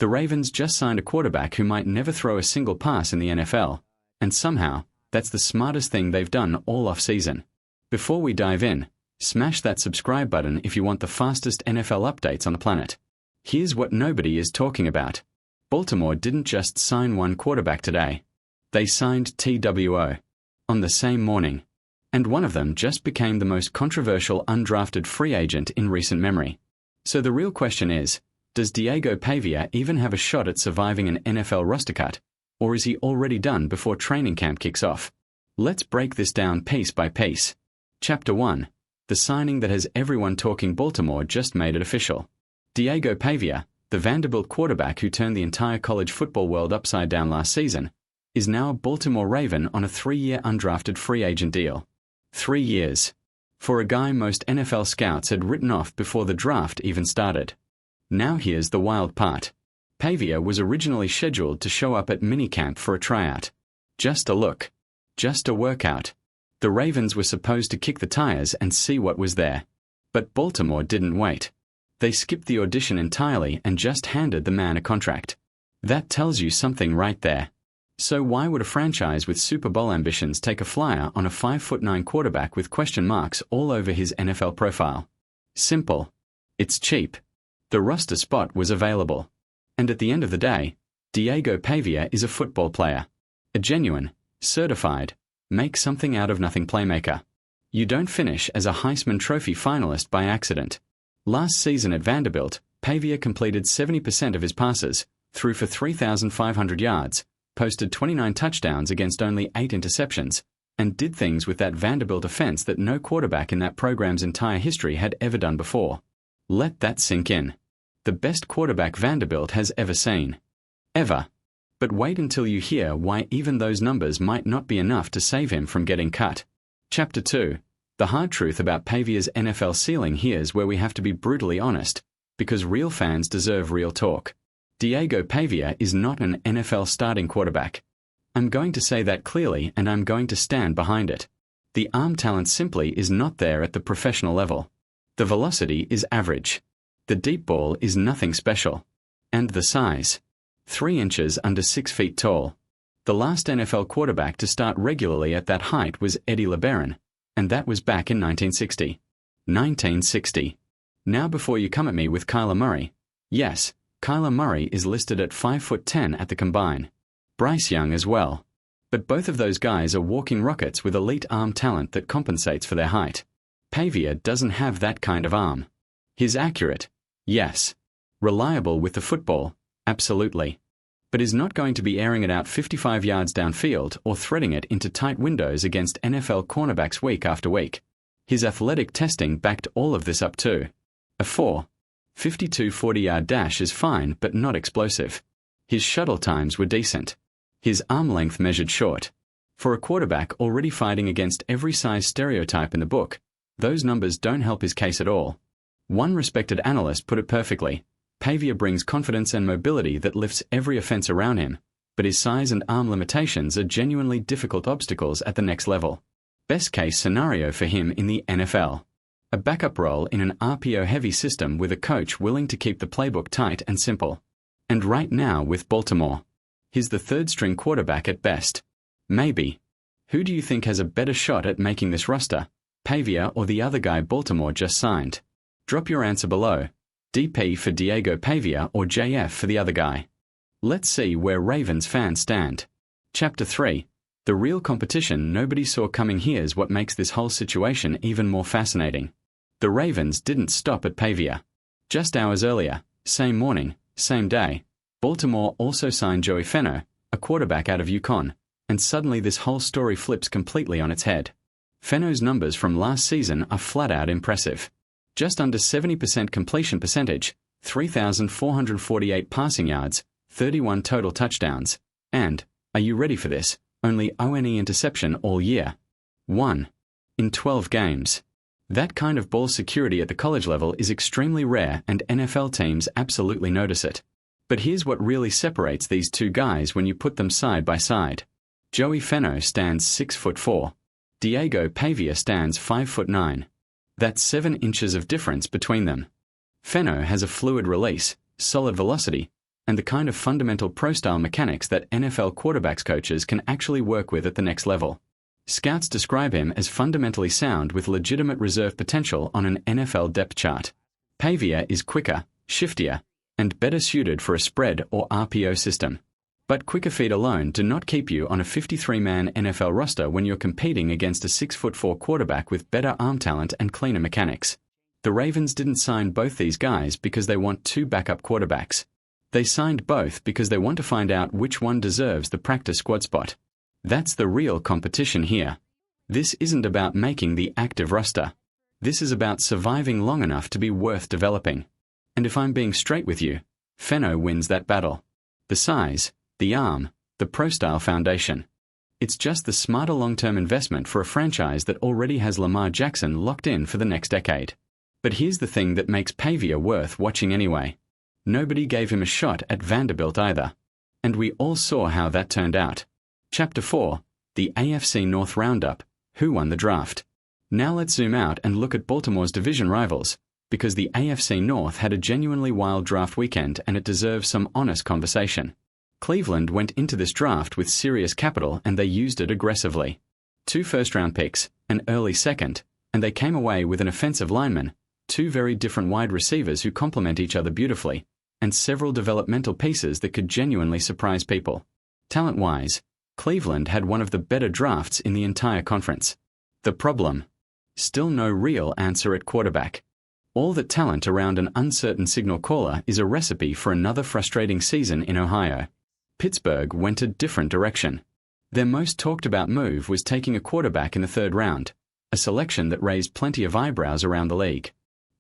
The Ravens just signed a quarterback who might never throw a single pass in the NFL, and somehow, that's the smartest thing they've done all offseason. Before we dive in, smash that subscribe button if you want the fastest NFL updates on the planet. Here's what nobody is talking about. Baltimore didn't just sign one quarterback today. They signed TWO on the same morning. And one of them just became the most controversial undrafted free agent in recent memory. So the real question is, does Diego Pavia even have a shot at surviving an NFL roster cut, or is he already done before training camp kicks off? Let's break this down piece by piece. Chapter 1. The signing that has everyone talking. Baltimore just made it official. Diego Pavia, the Vanderbilt quarterback who turned the entire college football world upside down last season, is now a Baltimore Raven on a 3-year undrafted free agent deal. 3 years. For a guy most NFL scouts had written off before the draft even started. Now here's the wild part. Pavia was originally scheduled to show up at minicamp for a tryout. Just a look. Just a workout. The Ravens were supposed to kick the tires and see what was there. But Baltimore didn't wait. They skipped the audition entirely and just handed the man a contract. That tells you something right there. So why would a franchise with Super Bowl ambitions take a flyer on a 5'9" quarterback with question marks all over his NFL profile? Simple. It's cheap. The roster spot was available. And at the end of the day, Diego Pavia is a football player. A genuine, certified, make-something-out-of-nothing playmaker. You don't finish as a Heisman Trophy finalist by accident. Last season at Vanderbilt, Pavia completed 70% of his passes, threw for 3,500 yards, posted 29 touchdowns against only 8 interceptions, and did things with that Vanderbilt offense that no quarterback in that program's entire history had ever done before. Let that sink in. The best quarterback Vanderbilt has ever seen. Ever. But wait until you hear why even those numbers might not be enough to save him from getting cut. Chapter 2. The hard truth about Pavia's NFL ceiling. Here's where we have to be brutally honest, because real fans deserve real talk. Diego Pavia is not an NFL starting quarterback. I'm going to say that clearly, and I'm going to stand behind it. The arm talent simply is not there at the professional level. The velocity is average. The deep ball is nothing special. And the size. 3 inches under 6 feet tall. The last NFL quarterback to start regularly at that height was Eddie LeBaron, and that was back in 1960. 1960. Now before you come at me with Kyler Murray, yes, Kyler Murray is listed at 5'10" at the combine. Bryce Young as well. But both of those guys are walking rockets with elite arm talent that compensates for their height. Pavia doesn't have that kind of arm. He's accurate. Yes. Reliable with the football. Absolutely. But is not going to be airing it out 55 yards downfield or threading it into tight windows against NFL cornerbacks week after week. His athletic testing backed all of this up too. A 4.52 40-yard dash is fine but not explosive. His shuttle times were decent. His arm length measured short. For a quarterback already fighting against every size stereotype in the book, those numbers don't help his case at all. One respected analyst put it perfectly. Pavia brings confidence and mobility that lifts every offense around him, but his size and arm limitations are genuinely difficult obstacles at the next level. Best case scenario for him in the NFL. A backup role in an RPO-heavy system with a coach willing to keep the playbook tight and simple. And right now with Baltimore, he's the third-string quarterback at best. Maybe. Who do you think has a better shot at making this roster, Pavia or the other guy Baltimore just signed? Drop your answer below. DP for Diego Pavia or JF for the other guy. Let's see where Ravens fans stand. Chapter 3. The real competition nobody saw coming. Here's what makes this whole situation even more fascinating. The Ravens didn't stop at Pavia. Just hours earlier, same morning, same day, Baltimore also signed Joey Fenno, a quarterback out of UConn, and suddenly this whole story flips completely on its head. Fenno's numbers from last season are flat-out impressive. Just under 70% completion percentage, 3,448 passing yards, 31 total touchdowns, and, are you ready for this, only one interception all year. 1. In 12 games. That kind of ball security at the college level is extremely rare and NFL teams absolutely notice it. But here's what really separates these two guys when you put them side by side. Joey Fenno stands 6'4". Diego Pavia stands 5'9". That's 7 inches of difference between them. Fenno has a fluid release, solid velocity, and the kind of fundamental pro-style mechanics that NFL quarterbacks coaches can actually work with at the next level. Scouts describe him as fundamentally sound with legitimate reserve potential on an NFL depth chart. Pavia is quicker, shiftier, and better suited for a spread or RPO system. But quicker feet alone do not keep you on a 53-man NFL roster when you're competing against a 6'4" quarterback with better arm talent and cleaner mechanics. The Ravens didn't sign both these guys because they want two backup quarterbacks. They signed both because they want to find out which one deserves the practice squad spot. That's the real competition here. This isn't about making the active roster. This is about surviving long enough to be worth developing. And if I'm being straight with you, Fenno wins that battle. The size, the arm, the pro-style foundation. It's just the smarter long-term investment for a franchise that already has Lamar Jackson locked in for the next decade. But here's the thing that makes Pavia worth watching anyway. Nobody gave him a shot at Vanderbilt either. And we all saw how that turned out. Chapter 4, the AFC North Roundup, Who Won the Draft? Now let's zoom out and look at Baltimore's division rivals, because the AFC North had a genuinely wild draft weekend and it deserves some honest conversation. Cleveland went into this draft with serious capital and they used it aggressively. 2 first-round picks, an early second, and they came away with an offensive lineman, 2 very different wide receivers who complement each other beautifully, and several developmental pieces that could genuinely surprise people. Talent-wise, Cleveland had one of the better drafts in the entire conference. The problem? Still no real answer at quarterback. All that talent around an uncertain signal caller is a recipe for another frustrating season in Ohio. Pittsburgh went a different direction. Their most talked about move was taking a quarterback in the 3rd round, a selection that raised plenty of eyebrows around the league.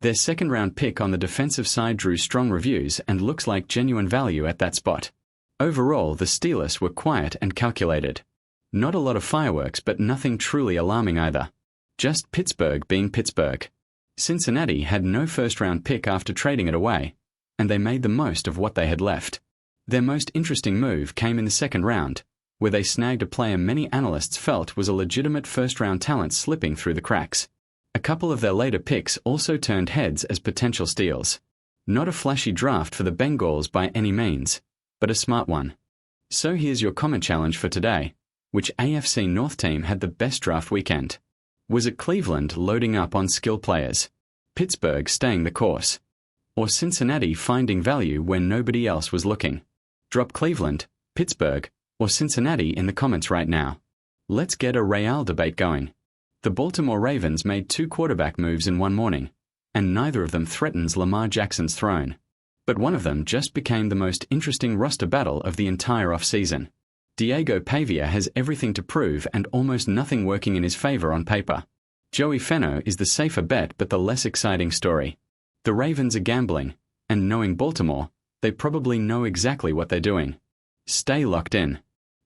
Their 2nd-round pick on the defensive side drew strong reviews and looks like genuine value at that spot. Overall, the Steelers were quiet and calculated. Not a lot of fireworks, but nothing truly alarming either. Just Pittsburgh being Pittsburgh. Cincinnati had no first-round pick after trading it away, and they made the most of what they had left. Their most interesting move came in the 2nd round, where they snagged a player many analysts felt was a legitimate first-round talent slipping through the cracks. A couple of their later picks also turned heads as potential steals. Not a flashy draft for the Bengals by any means, but a smart one. So here's your comment challenge for today. Which AFC North team had the best draft weekend? Was it Cleveland loading up on skill players? Pittsburgh staying the course? Or Cincinnati finding value when nobody else was looking? Drop Cleveland, Pittsburgh, or Cincinnati in the comments right now. Let's get a real debate going. The Baltimore Ravens made 2 quarterback moves in one morning, and neither of them threatens Lamar Jackson's throne. But one of them just became the most interesting roster battle of the entire offseason. Diego Pavia has everything to prove and almost nothing working in his favor on paper. Joey Fenno is the safer bet but the less exciting story. The Ravens are gambling, and knowing Baltimore, they probably know exactly what they're doing. Stay locked in.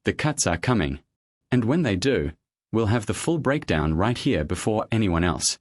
The cuts are coming. And when they do, we'll have the full breakdown right here before anyone else.